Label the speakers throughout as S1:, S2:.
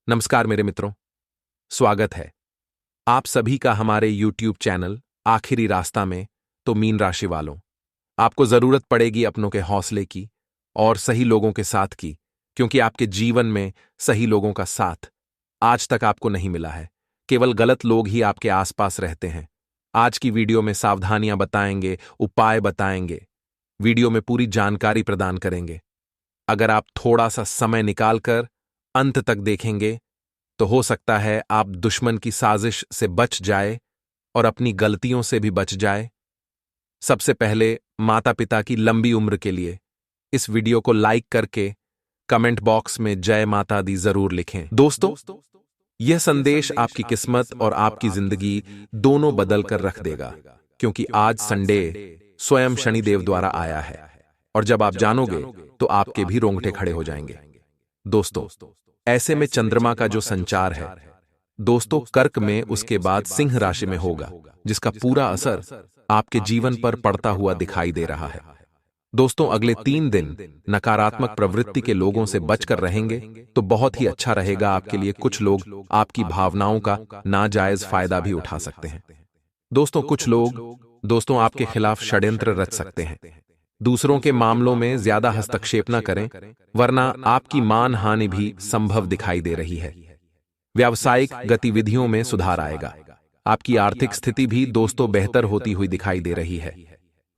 S1: नमस्कार मेरे मित्रों, स्वागत है आप सभी का हमारे YouTube चैनल आखिरी रास्ता में। तो मीन राशि वालों, आपको जरूरत पड़ेगी अपनों के हौसले की और सही लोगों के साथ की, क्योंकि आपके जीवन में सही लोगों का साथ आज तक आपको नहीं मिला है। केवल गलत लोग ही आपके आसपास रहते हैं। आज की वीडियो में सावधानियां बताएंगे, उपाय बताएंगे, वीडियो में पूरी जानकारी प्रदान करेंगे। अगर आप थोड़ा सा समय निकालकर अंत तक देखेंगे तो हो सकता है आप दुश्मन की साजिश से बच जाए और अपनी गलतियों से भी बच जाए। सबसे पहले माता पिता की लंबी उम्र के लिए इस वीडियो को लाइक करके कमेंट बॉक्स में जय माता दी जरूर लिखें। दोस्तों, यह संदेश आपकी किस्मत और आपकी जिंदगी दोनों बदल कर रख देगा, क्योंकि आज संडे स्वयं शनिदेव द्वारा आया है और जब आप जानोगे तो आपके भी रोंगटे खड़े हो जाएंगे। दोस्तों, ऐसे में चंद्रमा का जो संचार है दोस्तों कर्क में, उसके बाद सिंह राशि में होगा, जिसका पूरा असर आपके जीवन पर पड़ता हुआ दिखाई दे रहा है। दोस्तों, अगले 3 दिन नकारात्मक प्रवृत्ति के लोगों से बचकर रहेंगे तो बहुत ही अच्छा रहेगा आपके लिए। कुछ लोग आपकी भावनाओं का नाजायज फायदा भी उठा सकते हैं। दोस्तों, कुछ लोग आपके खिलाफ षड्यंत्र रच सकते हैं। दूसरों के मामलों में ज्यादा हस्तक्षेप न करें, वरना आपकी मान हानि भी संभव दिखाई दे रही है। व्यावसायिक गतिविधियों में सुधार आएगा। आपकी आर्थिक स्थिति भी दोस्तों बेहतर होती हुई दिखाई दे रही है।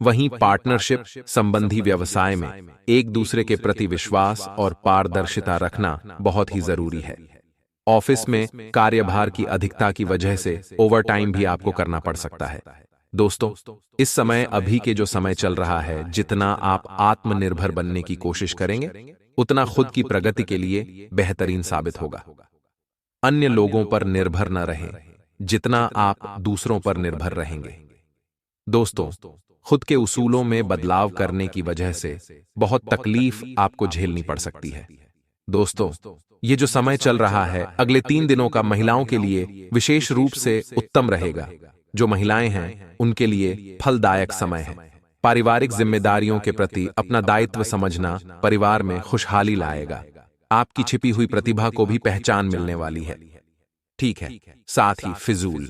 S1: वहीं पार्टनरशिप संबंधी व्यवसाय में एक दूसरे के प्रति विश्वास और पारदर्शिता रखना बहुत ही जरूरी है। ऑफिस में कार्यभार की अधिकता की वजह से ओवरटाइम भी आपको करना पड़ सकता है। दोस्तों, इस समय अभी के जो समय चल रहा है, जितना आप आत्मनिर्भर बनने की कोशिश करेंगे उतना खुद की प्रगति के लिए बेहतरीन साबित होगा। अन्य लोगों पर निर्भर न रहें जितना आप दूसरों पर निर्भर रहेंगे। दोस्तों, खुद के उसूलों में बदलाव करने की वजह से बहुत तकलीफ आपको झेलनी पड़ सकती है। दोस्तों, ये जो समय चल रहा है अगले 3 दिनों का महिलाओं के लिए विशेष रूप से उत्तम रहेगा। जो महिलाएं हैं उनके लिए फलदायक समय है। पारिवारिक जिम्मेदारियों के प्रति अपना दायित्व समझना परिवार में खुशहाली लाएगा। आपकी छिपी हुई प्रतिभा को भी पहचान मिलने वाली है। ठीक है, साथ ही फिजूल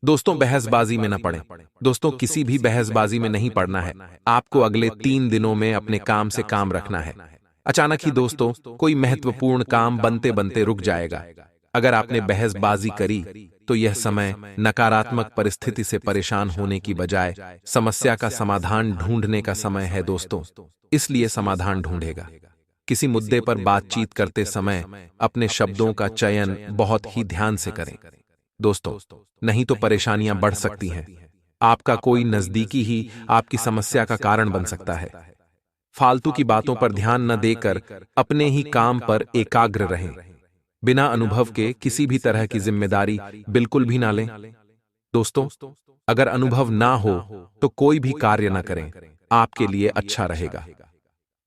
S1: दोस्तों बहसबाजी में न पड़ें। दोस्तों, किसी भी बहसबाजी में नहीं पड़ना है। आपको अगले 3 दिनों में अपने काम से काम रखना है। अचानक ही दोस्तों कोई महत्वपूर्ण काम बनते बनते रुक जाएगा। अगर आपने बहसबाजी करी तो यह समय नकारात्मक परिस्थिति से परेशान होने की बजाय समस्या का समाधान ढूंढने का समय है। दोस्तों, इसलिए समाधान ढूंढेगा। किसी मुद्दे पर बातचीत करते समय अपने शब्दों का चयन बहुत ही ध्यान से करें। दोस्तों, नहीं तो परेशानियां बढ़ सकती हैं। आपका कोई नजदीकी ही आपकी समस्या का कारण बन सकता है। फालतू की बातों पर ध्यान न देकर अपने ही काम पर एकाग्र रहें। बिना अनुभव के किसी भी तरह की जिम्मेदारी बिल्कुल भी ना लें। दोस्तों, अगर अनुभव ना हो तो कोई भी कार्य न करें, आपके लिए अच्छा रहेगा।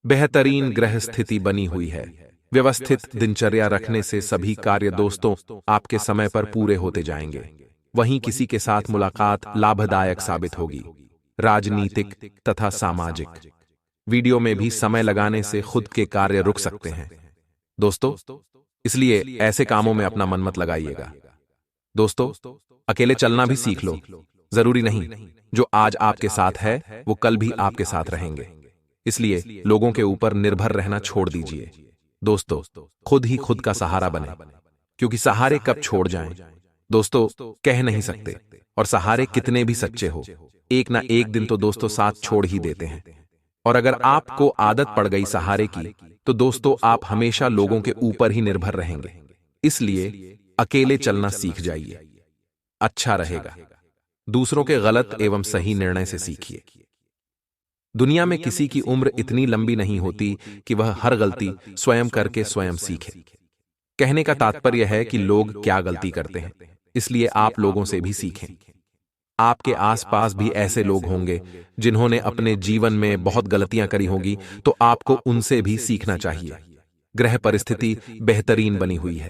S1: बेहतरीन ग्रह स्थिति बनी हुई है। व्यवस्थित दिनचर्या रखने से सभी कार्य दोस्तों आपके समय पर पूरे होते जाएंगे। वहीं किसी के साथ मुलाकात लाभदायक साबित होगी। राजनीतिक तथा सामाजिक वीडियो में भी समय लगाने से खुद के कार्य रुक सकते हैं। दोस्तों, इसलिए ऐसे कामों में अपना मन मत लगाइएगा। दोस्तों, अकेले चलना भी सीख लो। जरूरी नहीं जो आज आपके साथ है वो कल भी आपके साथ रहेंगे। इसलिए लोगों के ऊपर निर्भर रहना छोड़ दीजिए। दोस्तों, खुद ही खुद का सहारा बने, क्योंकि सहारे कब छोड़ जाएं दोस्तों कह नहीं सकते। और सहारे कितने भी सच्चे हो, एक ना एक दिन तो दोस्तों साथ छोड़ ही देते हैं। और अगर आपको आदत पड़ गई सहारे की तो दोस्तों आप हमेशा लोगों के ऊपर ही निर्भर रहेंगे। इसलिए अकेले चलना सीख जाइए, अच्छा रहेगा। दूसरों के गलत एवं सही निर्णय से सीखिए। दुनिया में किसी की उम्र इतनी लंबी नहीं होती कि वह हर गलती स्वयं करके स्वयं सीखे। कहने का तात्पर्य है कि लोग क्या गलती करते हैं, इसलिए आप लोगों से भी सीखें। आपके आसपास भी ऐसे लोग होंगे जिन्होंने अपने जीवन में बहुत गलतियां करी होंगी, तो आपको उनसे भी सीखना चाहिए। ग्रह परिस्थिति बेहतरीन बनी हुई है।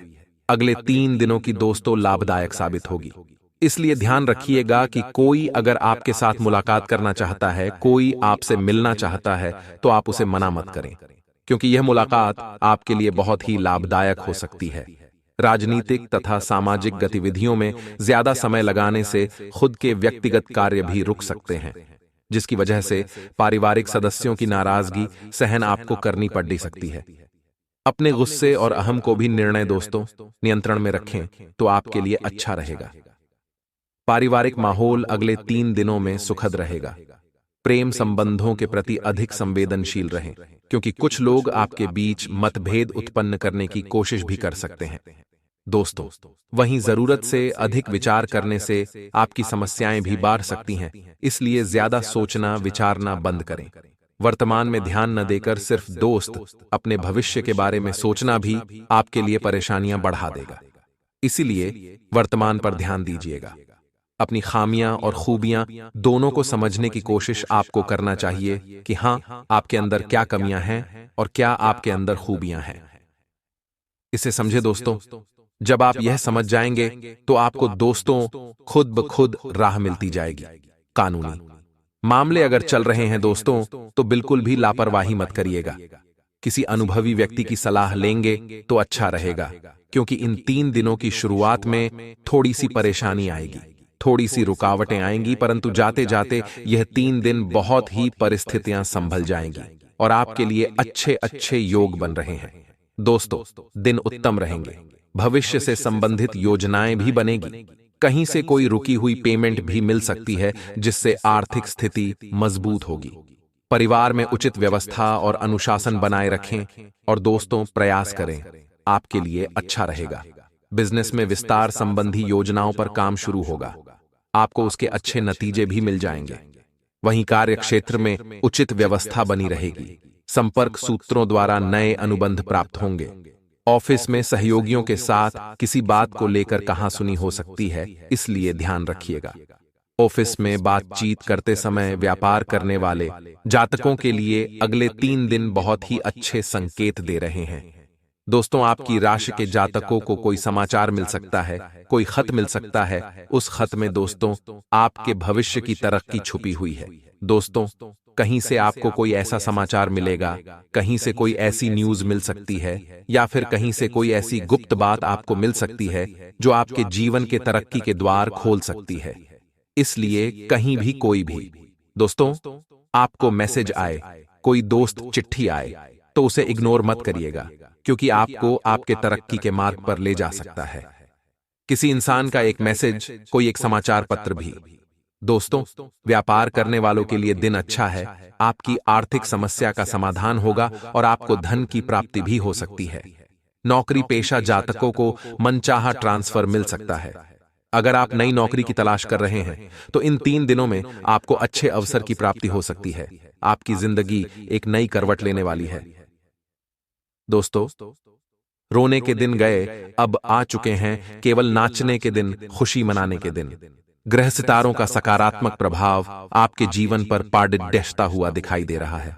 S1: अगले 3 दिनों की दोस्तों लाभदायक साबित होगी। इसलिए ध्यान रखिएगा कि कोई अगर आपके साथ मुलाकात करना चाहता है, कोई आपसे मिलना चाहता है, तो आप उसे मना मत करें, क्योंकि यह मुलाकात आपके लिए बहुत ही लाभदायक हो सकती है। राजनीतिक तथा सामाजिक गतिविधियों में ज्यादा समय लगाने से खुद के व्यक्तिगत कार्य भी रुक सकते हैं, जिसकी वजह से पारिवारिक सदस्यों की नाराजगी सहन आपको करनी पड़ सकती है। अपने गुस्से और अहम को भी नियंत्रण में रखें तो आपके लिए अच्छा रहेगा। पारिवारिक माहौल अगले 3 दिनों में सुखद रहेगा। प्रेम संबंधों के प्रति अधिक संवेदनशील रहें, क्योंकि कुछ लोग आपके बीच मतभेद उत्पन्न करने की कोशिश भी कर सकते हैं। दोस्तों, वहीं जरूरत से अधिक विचार करने से आपकी समस्याएं भी बढ़ सकती हैं, इसलिए ज्यादा सोचना विचारना बंद करें। वर्तमान में ध्यान न देकर सिर्फ दोस्त अपने भविष्य के बारे में सोचना भी आपके लिए परेशानियां बढ़ा देगा। इसीलिए वर्तमान पर ध्यान दीजिएगा। अपनी खामियां और खूबियां दोनों को समझने की कोशिश आपको करना चाहिए कि हाँ, आपके अंदर क्या कमियां हैं और क्या आपके अंदर खूबियां हैं। इसे समझे दोस्तों। जब आप यह समझ जाएंगे तो आपको दोस्तों खुद ब खुद राह मिलती जाएगी। कानूनी मामले अगर चल रहे हैं दोस्तों, तो बिल्कुल भी लापरवाही मत करिएगा। किसी अनुभवी व्यक्ति की सलाह लेंगे तो अच्छा रहेगा, क्योंकि इन 3 दिनों की शुरुआत में थोड़ी सी परेशानी आएगी, थोड़ी सी रुकावटें आएंगी, परंतु जाते जाते यह 3 दिन बहुत ही परिस्थितियां संभल जाएंगी और आपके लिए अच्छे अच्छे योग बन रहे हैं। दोस्तों, दिन उत्तम रहेंगे। भविष्य से संबंधित योजनाएं भी बनेगी। कहीं से कोई रुकी हुई पेमेंट भी मिल सकती है, जिससे आर्थिक स्थिति मजबूत होगी। परिवार में उचित व्यवस्था और अनुशासन बनाए रखें और दोस्तों प्रयास करें, आपके लिए अच्छा रहेगा। बिजनेस में विस्तार संबंधी योजनाओं पर काम शुरू होगा, आपको उसके अच्छे नतीजे भी मिल जाएंगे। वहीं कार्य क्षेत्र में उचित व्यवस्था बनी रहेगी। संपर्क सूत्रों द्वारा नए अनुबंध प्राप्त होंगे। ऑफिस में सहयोगियों के साथ किसी बात को लेकर कहासुनी हो सकती है, इसलिए ध्यान रखिएगा। ऑफिस में बातचीत करते समय व्यापार करने वाले जातकों के लिए अगले 3 दिन बहुत ही अच्छे संकेत दे रहे हैं। दोस्तों, आपकी राशि के जातकों को कोई समाचार मिल सकता है, कोई खत मिल सकता है। उस खत में दोस्तों आपके भविष्य की तरक्की छुपी हुई है। दोस्तों, कहीं से आपको कोई ऐसा समाचार मिलेगा, कहीं से कोई ऐसी न्यूज मिल सकती है, या फिर कहीं से कोई ऐसी गुप्त बात आपको मिल सकती है जो आपके जीवन के तरक्की के द्वार खोल सकती है। इसलिए कहीं भी कोई भी दोस्तों आपको मैसेज आए, कोई दोस्त चिट्ठी आए, तो उसे इग्नोर मत करिएगा, क्योंकि आपको आपके तरक्की के मार्ग पर ले जा सकता है। किसी इंसान का एक मैसेज, कोई एक समाचार पत्र भी। दोस्तों, व्यापार करने वालों के लिए दिन अच्छा है। आपकी आर्थिक समस्या का समाधान होगा और आपको धन की प्राप्ति भी हो सकती है। नौकरी पेशा जातकों को मनचाहा ट्रांसफर मिल सकता है। अगर आप नई नौकरी की तलाश कर रहे हैं तो इन 3 दिनों में आपको अच्छे अवसर की प्राप्ति हो सकती है। आपकी जिंदगी एक नई करवट लेने वाली है। दोस्तों, रोने के दिन गए, अब आ चुके हैं केवल नाचने के दिन, खुशी मनाने के दिन। ग्रह सितारों का सकारात्मक प्रभाव आपके जीवन पर पारदर्शिता हुआ दिखाई दे रहा है।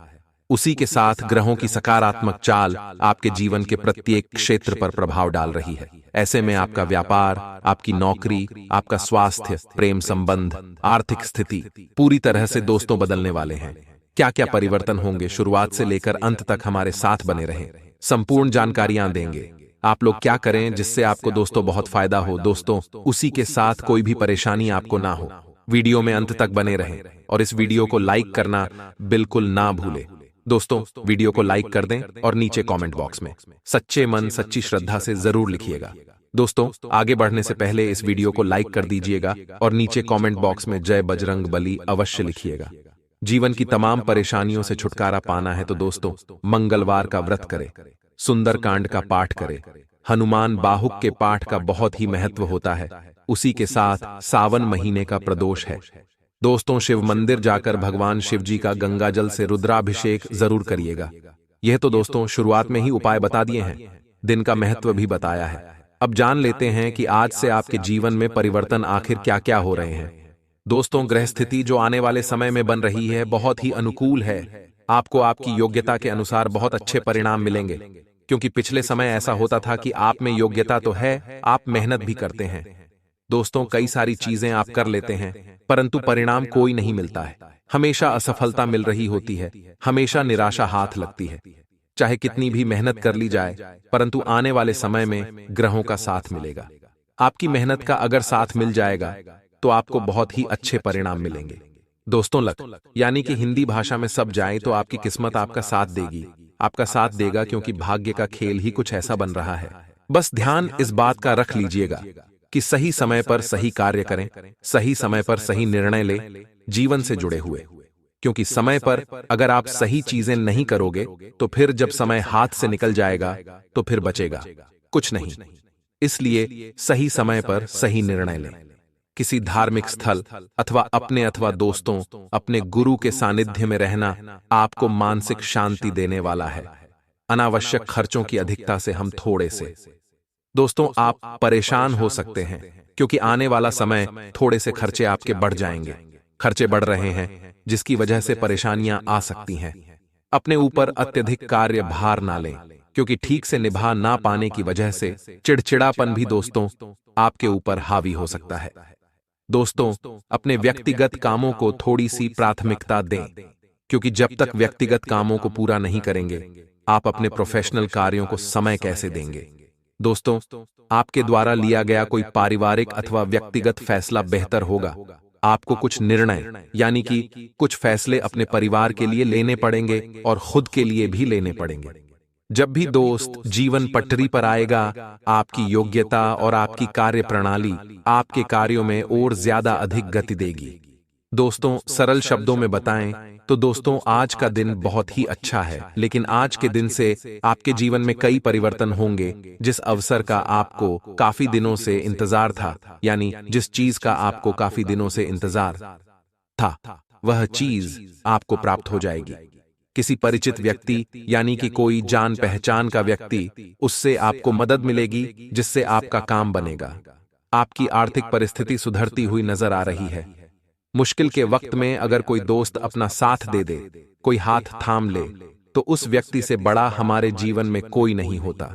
S1: उसी के साथ ग्रहों की सकारात्मक चाल आपके जीवन के प्रत्येक क्षेत्र पर प्रभाव डाल रही है। ऐसे में आपका व्यापार, आपकी नौकरी, आपका स्वास्थ्य, प्रेम संबंध, आर्थिक स्थिति पूरी तरह से दोस्तों बदलने वाले हैं। क्या क्या परिवर्तन होंगे, शुरुआत से लेकर अंत तक हमारे साथ बने रहें। संपूर्ण जानकारियां देंगे। आप लोग क्या करें जिससे आपको दोस्तों बहुत फायदा हो। दोस्तों, उसी के साथ कोई भी परेशानी आपको ना हो। वीडियो में अंत तक बने रहें और इस वीडियो को लाइक करना बिल्कुल ना भूलें। दोस्तों, वीडियो को लाइक कर दें और नीचे कमेंट बॉक्स में सच्चे मन सच्ची श्रद्धा से जरूर लिखिएगा। दोस्तों, आगे बढ़ने से पहले इस वीडियो को लाइक कर दीजिएगा और नीचे कमेंट बॉक्स में जय बजरंग बली अवश्य लिखिएगा। जीवन की तमाम परेशानियों से छुटकारा पाना है तो दोस्तों मंगलवार का व्रत करें, सुंदरकांड का पाठ करें। हनुमान बाहुक के पाठ का बहुत ही महत्व होता है। उसी के साथ सावन महीने का प्रदोष है। दोस्तों, शिव मंदिर जाकर भगवान शिव जी का गंगा जल से रुद्राभिषेक जरूर करिएगा। यह तो दोस्तों शुरुआत में ही उपाय बता दिए हैं, दिन का महत्व भी बताया है। अब जान लेते हैं कि आज से आपके जीवन में परिवर्तन आखिर क्या क्या हो रहे हैं। दोस्तों, ग्रह स्थिति जो आने वाले समय में बन रही है बहुत ही अनुकूल है। आपको आपकी योग्यता के अनुसार बहुत अच्छे परिणाम मिलेंगे, क्योंकि पिछले समय ऐसा होता था कि आप में योग्यता तो है, आप मेहनत भी करते हैं। दोस्तों, कई सारी चीजें आप कर लेते हैं, परंतु परिणाम कोई नहीं मिलता है। हमेशा असफलता मिल रही होती है, हमेशा निराशा हाथ लगती है। चाहे कितनी भी मेहनत कर ली जाए, परंतु आने वाले समय में ग्रहों का साथ मिलेगा। आपकी मेहनत का अगर साथ मिल जाएगा तो आपको बहुत ही अच्छे परिणाम मिलेंगे। दोस्तों, लक यानी कि हिंदी भाषा में सब जाए तो आपकी किस्मत आपका साथ देगी, आपका साथ देगा, क्योंकि भाग्य का खेल ही कुछ ऐसा बन रहा है। बस ध्यान इस बात का रख लीजिएगा कि सही समय पर सही कार्य करें, सही समय पर सही निर्णय लें, जीवन से जुड़े हुए। क्योंकि समय पर अगर आप सही चीजें नहीं करोगे तो फिर जब समय हाथ से निकल जाएगा तो फिर बचेगा कुछ नहीं। इसलिए सही समय पर सही निर्णय लें। किसी धार्मिक स्थल अथवा दोस्तों, अपने गुरु के सानिध्य में रहना आपको मानसिक शांति देने वाला है। अनावश्यक खर्चों की अधिकता से हम थोड़े से दोस्तों आप परेशान हो सकते हैं, क्योंकि आने वाला समय थोड़े से खर्चे आपके बढ़ जाएंगे। खर्चे बढ़ रहे हैं जिसकी वजह से परेशानियां आ सकती हैं। अपने ऊपर अत्यधिक कार्य भार ना लें, क्योंकि ठीक से निभा ना पाने की वजह से चिड़चिड़ापन भी दोस्तों आपके ऊपर हावी हो सकता है। दोस्तों, अपने व्यक्तिगत कामों को थोड़ी सी प्राथमिकता दें, क्योंकि जब तक व्यक्तिगत कामों को पूरा नहीं करेंगे आप अपने प्रोफेशनल कार्यों को समय कैसे देंगे। दोस्तों, आपके द्वारा लिया गया कोई पारिवारिक अथवा व्यक्तिगत फैसला बेहतर होगा। आपको कुछ निर्णय यानी कि कुछ फैसले अपने परिवार के लिए लेने पड़ेंगे और खुद के लिए भी लेने पड़ेंगे। जब भी दोस्त जीवन पटरी पर आएगा, आपकी योग्यता और आपकी कार्य प्रणाली आपके कार्यों में और ज्यादा अधिक गति देगी। दोस्तों, सरल शब्दों में बताएं तो दोस्तों आज का दिन बहुत ही अच्छा है, लेकिन आज के दिन से आपके जीवन में कई परिवर्तन होंगे। जिस अवसर का आपको काफी दिनों से इंतजार था, यानी जिस चीज का आपको काफी दिनों से इंतजार था, वह चीज आपको प्राप्त हो जाएगी। किसी परिचित व्यक्ति यानी कि कोई जान पहचान का व्यक्ति, उससे आपको मदद मिलेगी जिससे आपका काम बनेगा। आपकी आर्थिक परिस्थिति सुधरती हुई नजर आ रही है। मुश्किल के वक्त में अगर कोई दोस्त अपना साथ दे दे, कोई हाथ थाम ले, तो उस व्यक्ति से बड़ा हमारे जीवन में कोई नहीं होता।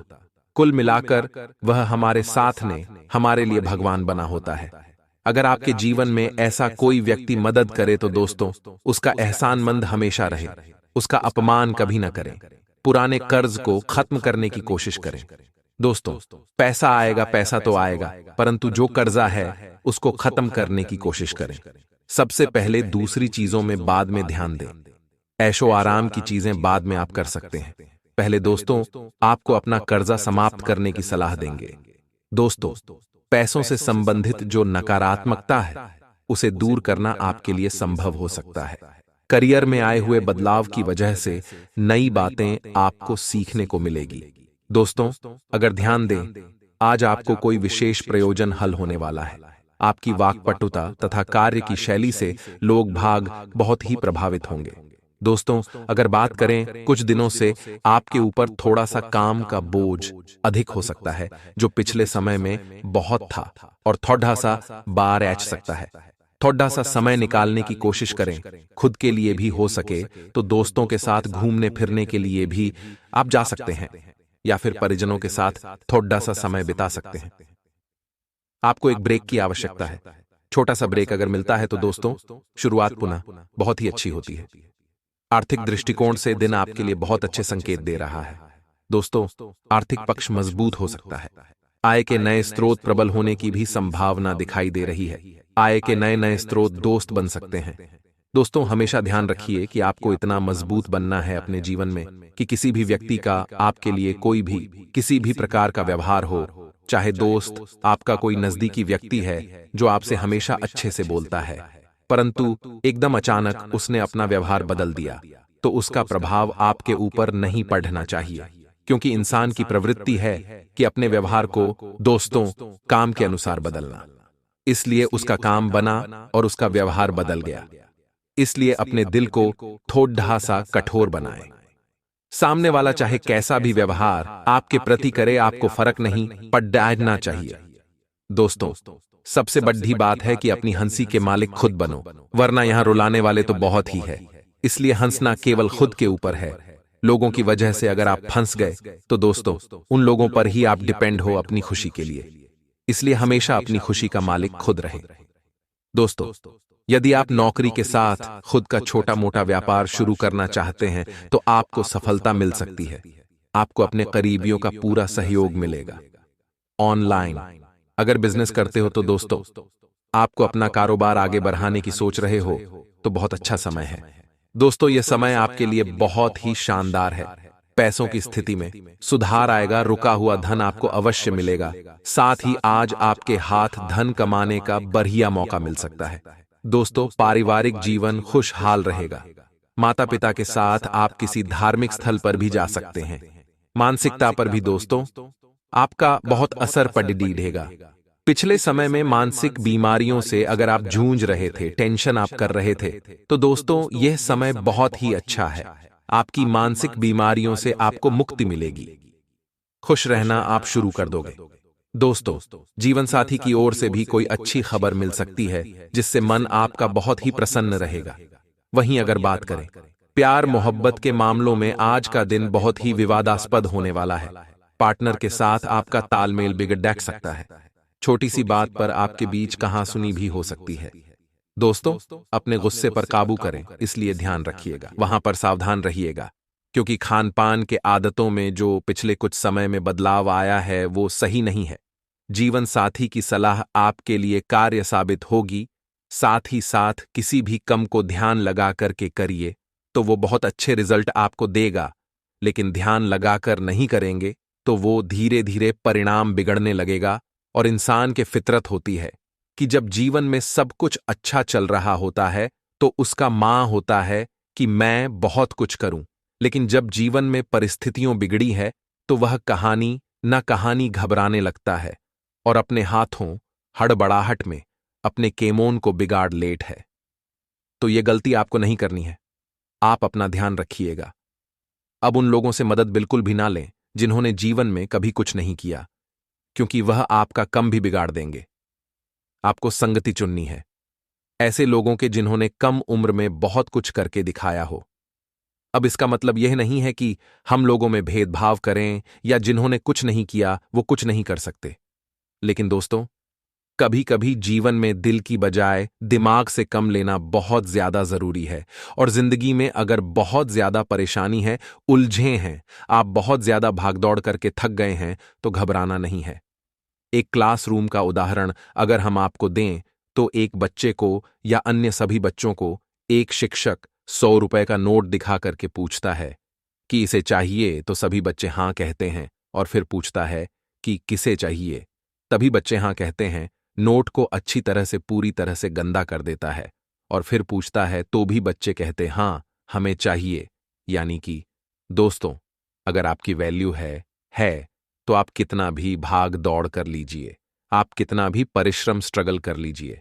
S1: कुल मिलाकर वह हमारे साथ ने हमारे लिए भगवान बना होता है। अगर आपके जीवन में ऐसा कोई व्यक्ति मदद करे तो दोस्तों उसका एहसानमंद हमेशा रहे, उसका अपमान कभी न करें। पुराने कर्ज को खत्म करने की कोशिश करें। दोस्तों, पैसा आएगा, पैसा तो आएगा, परंतु जो कर्जा है उसको खत्म करने की कोशिश करें। सबसे पहले दूसरी चीजों में बाद में ध्यान दें। ऐशो आराम की चीजें बाद में आप कर सकते हैं। पहले दोस्तों आपको अपना कर्जा समाप्त करने की सलाह देंगे। दोस्तों, पैसों से संबंधित जो नकारात्मकता है उसे दूर करना आपके लिए संभव हो सकता है। करियर में आए हुए बदलाव की वजह से नई बातें आपको सीखने को मिलेगी। दोस्तों, अगर ध्यान दें, आज आपको कोई विशेष प्रयोजन हल होने वाला है। आपकी वाक्पटुता तथा कार्य की शैली से लोग भाग बहुत ही प्रभावित होंगे। दोस्तों, अगर बात करें कुछ दिनों से आपके ऊपर थोड़ा सा काम का बोझ अधिक हो सकता है, जो पिछले समय में बहुत था, और थोड़ा सा बार ऐच सकता है। थोड़ा सा समय निकालने की कोशिश करें। खुद के लिए भी हो सके तो दोस्तों के साथ घूमने फिरने के लिए भी आप जा सकते हैं, या फिर परिजनों के साथ थोड़ा सा समय बिता सकते हैं। आपको एक ब्रेक की आवश्यकता है। छोटा सा ब्रेक अगर मिलता है तो दोस्तों शुरुआत पुनः बहुत ही अच्छी होती है। आर्थिक दृष्टिकोण से दिन आपके लिए बहुत अच्छे संकेत दे रहा है। दोस्तों, आर्थिक पक्ष मजबूत हो सकता है। आय के नए स्रोत प्रबल होने की भी संभावना दिखाई दे रही है। आय के नए नए स्रोत दोस्त बन सकते हैं। दोस्तों, हमेशा ध्यान रखिए कि आपको इतना मजबूत बनना है अपने जीवन में कि किसी भी व्यक्ति का आपके लिए कोई भी किसी भी प्रकार का व्यवहार हो, चाहे दोस्त आपका कोई नजदीकी व्यक्ति है जो आपसे हमेशा अच्छे से बोलता है, परंतु एकदम अचानक उसने अपना व्यवहार बदल दिया, तो उसका प्रभाव आपके ऊपर नहीं पड़ना चाहिए, क्योंकि इंसान की प्रवृत्ति है कि अपने व्यवहार को दोस्तों काम के अनुसार बदलना। इसलिए उसका काम बना और उसका व्यवहार बदल गया। इसलिए अपने दिल को थोड़ा सा कठोर बनाएं। सामने वाला चाहे कैसा भी व्यवहार आपके प्रति करे, आपको फर्क नहीं पड़ना चाहिए। दोस्तों, सबसे बड़ी बात है कि अपनी हंसी के मालिक खुद बनो, वरना यहां रुलाने वाले तो बहुत ही है। इसलिए हंसना केवल खुद के ऊपर है। लोगों की वजह से अगर आप फंस गए तो दोस्तों उन लोगों पर ही आप डिपेंड हो अपनी खुशी के लिए। इसलिए हमेशा अपनी खुशी का मालिक खुद रहे। दोस्तों, यदि आप नौकरी के साथ खुद का छोटा मोटा व्यापार शुरू करना चाहते हैं तो आपको सफलता मिल सकती है। आपको अपने करीबियों का पूरा सहयोग मिलेगा। ऑनलाइन अगर बिजनेस करते हो तो दोस्तों, आपको अपना कारोबार आगे बढ़ाने की सोच रहे हो तो बहुत अच्छा समय है। दोस्तों, यह समय आपके लिए बहुत ही शानदार है। पैसों की स्थिति में सुधार आएगा, रुका हुआ धन आपको अवश्य मिलेगा। साथ ही आज आपके हाथ धन कमाने का बढ़िया मौका मिल सकता है। दोस्तों, पारिवारिक जीवन खुशहाल रहेगा। माता पिता के साथ आप किसी धार्मिक स्थल पर भी जा सकते हैं। मानसिकता पर भी दोस्तों आपका बहुत असर पड़ेगा। पिछले समय में मानसिक बीमारियों से अगर आप जूझ रहे थे, टेंशन आप कर रहे थे, तो दोस्तों यह समय बहुत ही अच्छा है। आपकी मानसिक बीमारियों से आपको मुक्ति मिलेगी। खुश रहना आप शुरू कर दोगे। दोस्तों, जीवन साथी की ओर से भी कोई अच्छी खबर मिल सकती है जिससे मन आपका बहुत ही प्रसन्न रहेगा। वहीं अगर बात करें प्यार मोहब्बत के मामलों में, आज का दिन बहुत ही विवादास्पद होने वाला है। पार्टनर के साथ आपका तालमेल बिगड़ सकता है। छोटी सी बात पर आपके बीच कहासुनी भी हो सकती है। दोस्तों, अपने गुस्से पर काबू करें, इसलिए ध्यान रखिएगा, वहां पर सावधान रहिएगा, क्योंकि खान पान के आदतों में जो पिछले कुछ समय में बदलाव आया है वो सही नहीं है। जीवन साथी की सलाह आपके लिए कार्य साबित होगी। साथ ही साथ किसी भी कम को ध्यान लगा करके करिए तो वो बहुत अच्छे रिजल्ट आपको देगा, लेकिन ध्यान लगाकर नहीं करेंगे तो वो धीरे धीरे परिणाम बिगड़ने लगेगा। और इंसान के फितरत होती है कि जब जीवन में सब कुछ अच्छा चल रहा होता है तो उसका मां होता है कि मैं बहुत कुछ करूं, लेकिन जब जीवन में परिस्थितियों बिगड़ी है तो वह कहानी न कहानी घबराने लगता है और अपने हाथों हड़बड़ाहट में अपने केमोन को बिगाड़ लेट है। तो यह गलती आपको नहीं करनी है। आप अपना ध्यान रखिएगा। अब उन लोगों से मदद बिल्कुल भी ना लें जिन्होंने जीवन में कभी कुछ नहीं किया, क्योंकि वह आपका कम भी बिगाड़ देंगे। आपको संगति चुननी है ऐसे लोगों के जिन्होंने कम उम्र में बहुत कुछ करके दिखाया हो। अब इसका मतलब यह नहीं है कि हम लोगों में भेदभाव करें या जिन्होंने कुछ नहीं किया वो कुछ नहीं कर सकते। लेकिन दोस्तों, कभी कभी जीवन में दिल की बजाय दिमाग से कम लेना बहुत ज्यादा जरूरी है। और जिंदगी में अगर बहुत ज्यादा परेशानी है, उलझे हैं, आप बहुत ज्यादा भागदौड़ करके थक गए हैं तो घबराना नहीं है। एक क्लासरूम का उदाहरण अगर हम आपको दें तो एक बच्चे को या अन्य सभी बच्चों को एक शिक्षक 100 रुपए का नोट दिखा करके पूछता है कि इसे चाहिए, तो सभी बच्चे हां कहते हैं। और फिर पूछता है कि किसे चाहिए, तभी बच्चे हां कहते हैं। नोट को अच्छी तरह से पूरी तरह से गंदा कर देता है और फिर पूछता है तो भी बच्चे कहते हां हमें चाहिए। यानी कि दोस्तों, अगर आपकी वैल्यू है तो आप कितना भी भाग दौड़ कर लीजिए, आप कितना भी परिश्रम स्ट्रगल कर लीजिए।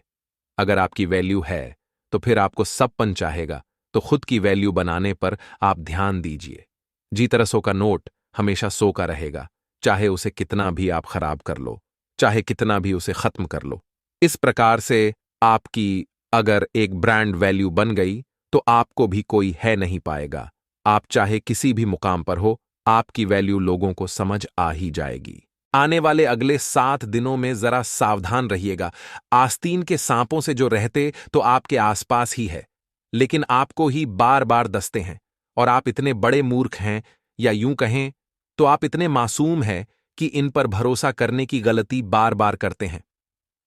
S1: अगर आपकी वैल्यू है तो फिर आपको सबपन चाहेगा, तो खुद की वैल्यू बनाने पर आप ध्यान दीजिए। जीतर 100 का नोट हमेशा 100 का रहेगा, चाहे उसे कितना भी आप खराब कर लो, चाहे कितना भी उसे खत्म कर लो। इस प्रकार से आपकी अगर एक ब्रांड वैल्यू बन गई तो आपको भी कोई है नहीं पाएगा। आप चाहे किसी भी मुकाम पर हो, आपकी वैल्यू लोगों को समझ आ ही जाएगी। आने वाले अगले 7 दिनों में जरा सावधान रहिएगा। आस्तीन के सांपों से जो रहते तो आपके आसपास ही है, लेकिन आपको ही बार बार दसते हैं। और आप इतने बड़े मूर्ख हैं, या यूं कहें तो आप इतने मासूम हैं कि इन पर भरोसा करने की गलती बार बार करते हैं।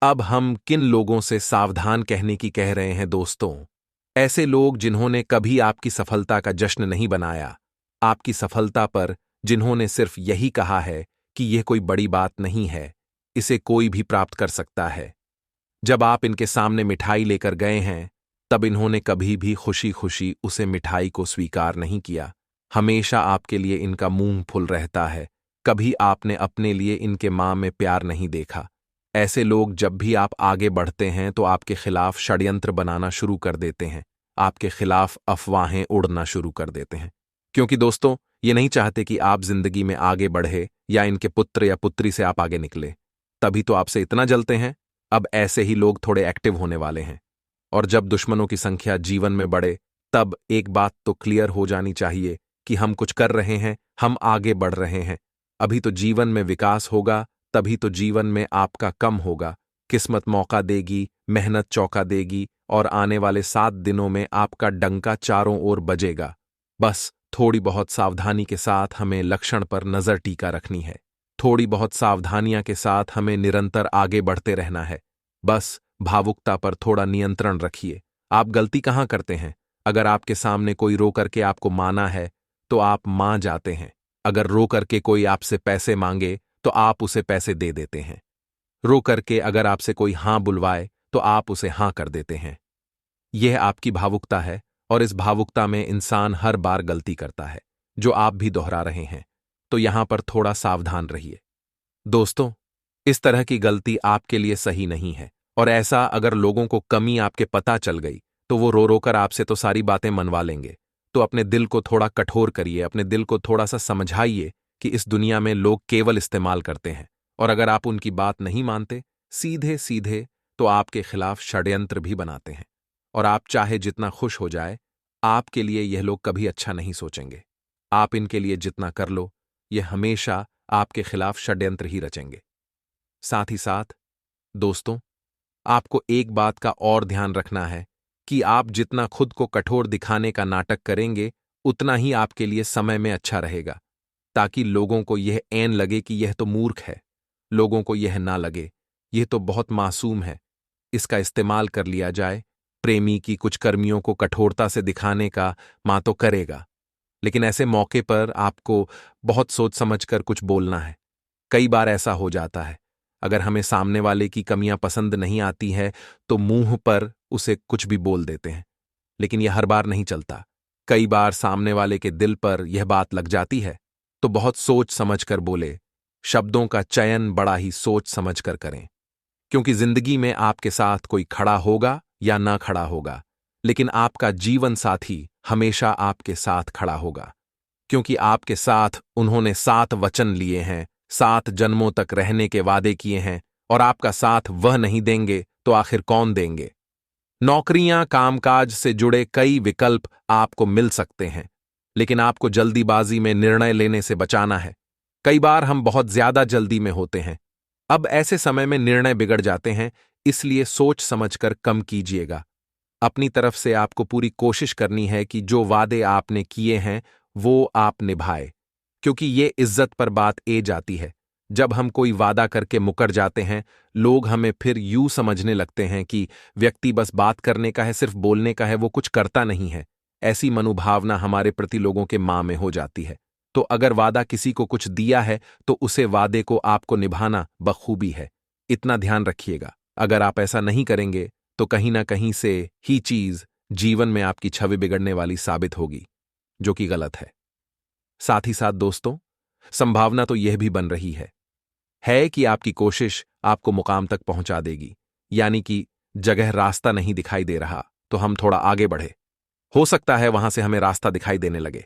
S1: अब हम किन लोगों से सावधान कहने की कह रहे हैं दोस्तों? ऐसे लोग जिन्होंने कभी आपकी सफलता का जश्न नहीं बनाया, आपकी सफलता पर जिन्होंने सिर्फ यही कहा है कि यह कोई बड़ी बात नहीं है, इसे कोई भी प्राप्त कर सकता है। जब आप इनके सामने मिठाई लेकर गए हैं तब इन्होंने कभी भी खुशी खुशी उसे मिठाई को स्वीकार नहीं किया। हमेशा आपके लिए इनका मुंह फुल रहता है। कभी आपने अपने लिए इनके मां में प्यार नहीं देखा। ऐसे लोग जब भी आप आगे बढ़ते हैं तो आपके खिलाफ षड्यंत्र बनाना शुरू कर देते हैं, आपके खिलाफ अफवाहें उड़ना शुरू कर देते हैं, क्योंकि दोस्तों ये नहीं चाहते कि आप जिंदगी में आगे बढ़े या इनके पुत्र या पुत्री से आप आगे निकले। तभी तो आपसे इतना जलते हैं। अब ऐसे ही लोग थोड़े एक्टिव होने वाले हैं, और जब दुश्मनों की संख्या जीवन में बढ़े तब एक बात तो क्लियर हो जानी चाहिए कि हम कुछ कर रहे हैं, हम आगे बढ़ रहे हैं। अभी तो जीवन में विकास होगा, तभी तो जीवन में आपका कम होगा। किस्मत मौका देगी, मेहनत चौका देगी और आने वाले 7 दिनों में आपका डंका चारों ओर बजेगा। बस थोड़ी बहुत सावधानी के साथ हमें लक्षण पर नजर टीका रखनी है। थोड़ी बहुत सावधानियां के साथ हमें निरंतर आगे बढ़ते रहना है। बस भावुकता पर थोड़ा नियंत्रण रखिए। आप गलती कहाँ करते हैं? अगर आपके सामने कोई रो करके आपको माना है तो आप मान जाते हैं। अगर रो करके कोई आपसे पैसे मांगे तो आप उसे पैसे दे देते हैं। रो करके अगर आपसे कोई हां बुलवाए तो आप उसे हां कर देते हैं। यह आपकी भावुकता है और इस भावुकता में इंसान हर बार गलती करता है, जो आप भी दोहरा रहे हैं। तो यहां पर थोड़ा सावधान रहिए। दोस्तों, इस तरह की गलती आपके लिए सही नहीं है और ऐसा अगर लोगों को कमी आपके पता चल गई तो वो रो रो कर आपसे तो सारी बातें मनवा लेंगे। तो अपने दिल को थोड़ा कठोर करिए, अपने दिल को थोड़ा सा समझाइए कि इस दुनिया में लोग केवल इस्तेमाल करते हैं और अगर आप उनकी बात नहीं मानते सीधे सीधे तो आपके खिलाफ षड्यंत्र भी बनाते हैं और आप चाहे जितना खुश हो जाए, आपके लिए यह लोग कभी अच्छा नहीं सोचेंगे। आप इनके लिए जितना कर लो, यह हमेशा आपके खिलाफ षड्यंत्र ही रचेंगे। साथ ही साथ दोस्तों, आपको एक बात का और ध्यान रखना है कि आप जितना खुद को कठोर दिखाने का नाटक करेंगे, उतना ही आपके लिए समय में अच्छा रहेगा, ताकि लोगों को यह ऐन लगे कि यह तो मूर्ख है। लोगों को यह ना लगे यह तो बहुत मासूम है, इसका इस्तेमाल कर लिया जाए। प्रेमी की कुछ कर्मियों को कठोरता से दिखाने का मां तो करेगा, लेकिन ऐसे मौके पर आपको बहुत सोच समझकर कुछ बोलना है। कई बार ऐसा हो जाता है, अगर हमें सामने वाले की कमियां पसंद नहीं आती है तो मुंह पर उसे कुछ भी बोल देते हैं, लेकिन यह हर बार नहीं चलता। कई बार सामने वाले के दिल पर यह बात लग जाती है तो बहुत सोच समझकर बोले। शब्दों का चयन बड़ा ही सोच समझकर करें, क्योंकि जिंदगी में आपके साथ कोई खड़ा होगा या ना खड़ा होगा, लेकिन आपका जीवन साथी हमेशा आपके साथ खड़ा होगा, क्योंकि आपके साथ उन्होंने 7 वचन लिए हैं, 7 जन्मों तक रहने के वादे किए हैं और आपका साथ वह नहीं देंगे तो आखिर कौन देंगे? नौकरियां, कामकाज से जुड़े कई विकल्प आपको मिल सकते हैं, लेकिन आपको जल्दीबाजी में निर्णय लेने से बचाना है। कई बार हम बहुत ज्यादा जल्दी में होते हैं, अब ऐसे समय में निर्णय बिगड़ जाते हैं, इसलिए सोच समझकर कम कीजिएगा। अपनी तरफ से आपको पूरी कोशिश करनी है कि जो वादे आपने किए हैं वो आप निभाए, क्योंकि ये इज्जत पर बात ए जाती है। जब हम कोई वादा करके मुकर जाते हैं, लोग हमें फिर यूं समझने लगते हैं कि व्यक्ति बस बात करने का है, सिर्फ बोलने का है, वो कुछ करता नहीं है। ऐसी मनोभावना हमारे प्रति लोगों के मां में हो जाती है। तो अगर वादा किसी को कुछ दिया है तो उसे वादे को आपको निभाना बखूबी है। इतना ध्यान रखिएगा। अगर आप ऐसा नहीं करेंगे तो कहीं ना कहीं से ही चीज जीवन में आपकी छवि बिगड़ने वाली साबित होगी, जो कि गलत है। साथ ही साथ दोस्तों, संभावना तो यह भी बन रही है कि आपकी कोशिश आपको मुकाम तक पहुंचा देगी, यानी कि जगह रास्ता नहीं दिखाई दे रहा तो हम थोड़ा आगे बढ़े। हो सकता है वहां से हमें रास्ता दिखाई देने लगे।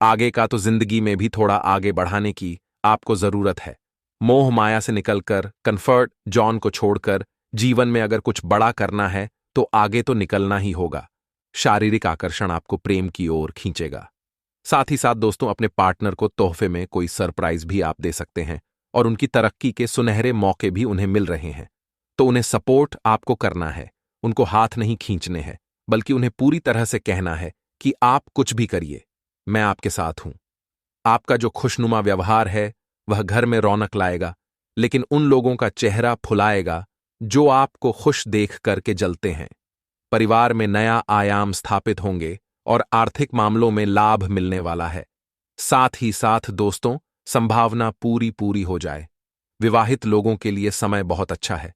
S1: आगे का तो जिंदगी में भी थोड़ा आगे बढ़ाने की आपको जरूरत है। मोह माया से निकलकर, कंफर्ट जॉन को छोड़कर जीवन में अगर कुछ बड़ा करना है तो आगे तो निकलना ही होगा। शारीरिक आकर्षण आपको प्रेम की ओर खींचेगा। साथ ही साथ दोस्तों, अपने पार्टनर को तोहफे में कोई सरप्राइज भी आप दे सकते हैं और उनकी तरक्की के सुनहरे मौके भी उन्हें मिल रहे हैं। तो उन्हें सपोर्ट आपको करना है, उनको हाथ नहीं खींचने हैं, बल्कि उन्हें पूरी तरह से कहना है कि आप कुछ भी करिए, मैं आपके साथ हूं। आपका जो खुशनुमा व्यवहार है वह घर में रौनक लाएगा, लेकिन उन लोगों का चेहरा फुलाएगा जो आपको खुश देख करके जलते हैं। परिवार में नया आयाम स्थापित होंगे और आर्थिक मामलों में लाभ मिलने वाला है। साथ ही साथ दोस्तों, संभावना पूरी हो जाए। विवाहित लोगों के लिए समय बहुत अच्छा है।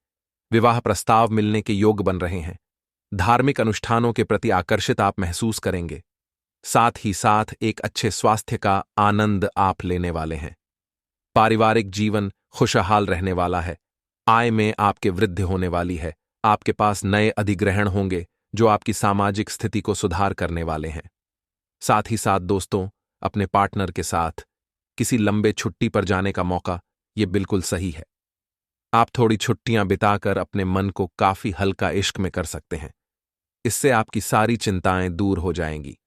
S1: विवाह प्रस्ताव मिलने के योग बन रहे हैं। धार्मिक अनुष्ठानों के प्रति आकर्षित आप महसूस करेंगे। साथ ही साथ एक अच्छे स्वास्थ्य का आनंद आप लेने वाले हैं। पारिवारिक जीवन खुशहाल रहने वाला है। आय में आपके वृद्धि होने वाली है। आपके पास नए अधिग्रहण होंगे जो आपकी सामाजिक स्थिति को सुधार करने वाले हैं। साथ ही साथ दोस्तों, अपने पार्टनर के साथ किसी लंबे छुट्टी पर जाने का मौका ये बिल्कुल सही है। आप थोड़ी छुट्टियां बिताकर अपने मन को काफी हल्का इश्क में कर सकते हैं। इससे आपकी सारी चिंताएं दूर हो जाएंगी।